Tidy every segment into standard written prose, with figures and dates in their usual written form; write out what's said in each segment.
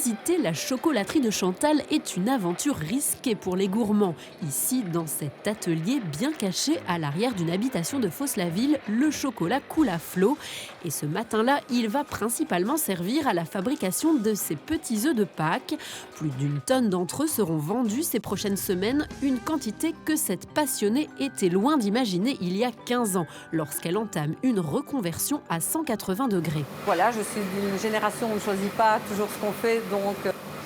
visiter la chocolaterie de Chantal est une aventure risquée pour les gourmands. Ici, dans cet atelier bien caché à l'arrière d'une habitation de Fos-la-Ville, le chocolat coule à flot. Et ce matin-là, il va principalement servir à la fabrication de ces petits œufs de Pâques. Plus d'une tonne d'entre eux seront vendus ces prochaines semaines, une quantité que cette passionnée était loin d'imaginer il y a 15 ans, lorsqu'elle entame une reconversion à 180 degrés. Voilà, je suis d'une génération où on ne choisit pas toujours ce qu'on fait, donc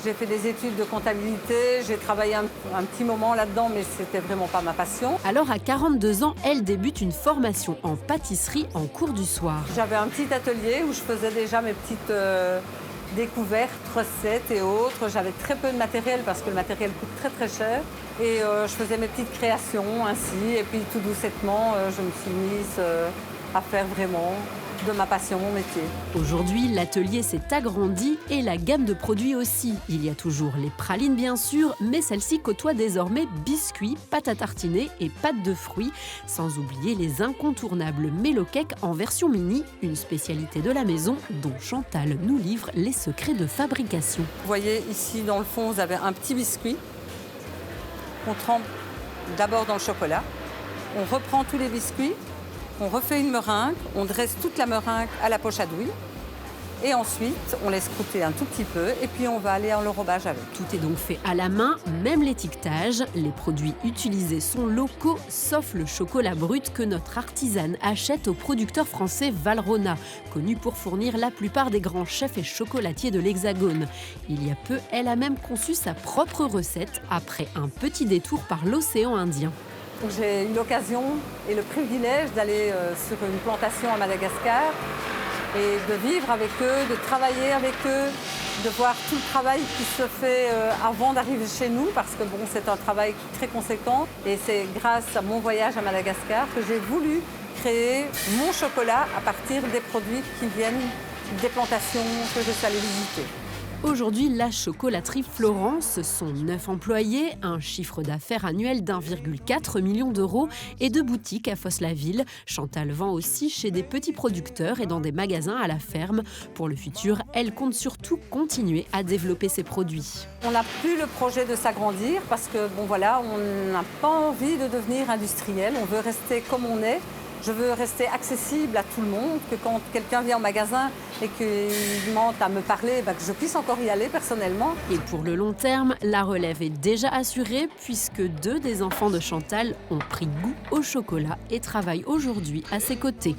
j'ai fait des études de comptabilité, j'ai travaillé un petit moment là-dedans, mais c'était vraiment pas ma passion. Alors à 42 ans, elle débute une formation en pâtisserie en cours du soir. J'avais un petit atelier où je faisais déjà mes petites découvertes, recettes et autres. J'avais très peu de matériel parce que le matériel coûte très très cher. Et je faisais mes petites créations ainsi. Et puis tout doucettement, je me suis mise à faire vraiment de ma passion mon métier. Aujourd'hui, l'atelier s'est agrandi et la gamme de produits aussi. Il y a toujours les pralines bien sûr, mais celle-ci côtoie désormais biscuits, pâte à tartiner et pâte de fruits, sans oublier les incontournables mélo-cakes en version mini, une spécialité de la maison dont Chantal nous livre les secrets de fabrication. Vous voyez ici dans le fond, vous avez un petit biscuit qu'on trempe d'abord dans le chocolat. On reprend tous les biscuits. On refait une meringue, on dresse toute la meringue à la poche à douille et ensuite on laisse croûter un tout petit peu et puis on va aller en l'enrobage avec. Tout est donc fait à la main, même l'étiquetage. Les produits utilisés sont locaux, sauf le chocolat brut que notre artisane achète au producteur français Valrhona, connu pour fournir la plupart des grands chefs et chocolatiers de l'Hexagone. Il y a peu, elle a même conçu sa propre recette après un petit détour par l'océan Indien. J'ai eu l'occasion et le privilège d'aller sur une plantation à Madagascar et de vivre avec eux, de travailler avec eux, de voir tout le travail qui se fait avant d'arriver chez nous, parce que bon, c'est un travail très conséquent. Et c'est grâce à mon voyage à Madagascar que j'ai voulu créer mon chocolat à partir des produits qui viennent des plantations que je suis allée visiter. Aujourd'hui, la chocolaterie Florence, son 9 employés, un chiffre d'affaires annuel d'1,4 million d'euros et 2 boutiques à Fos-la-Ville. Chantal vend aussi chez des petits producteurs et dans des magasins à la ferme. Pour le futur, elle compte surtout continuer à développer ses produits. On n'a plus le projet de s'agrandir parce que bon voilà, on n'a pas envie de devenir industriel, on veut rester comme on est. Je veux rester accessible à tout le monde, que quand quelqu'un vient au magasin et qu'il demande à me parler, que je puisse encore y aller personnellement. Et pour le long terme, la relève est déjà assurée puisque 2 des enfants de Chantal ont pris goût au chocolat et travaillent aujourd'hui à ses côtés.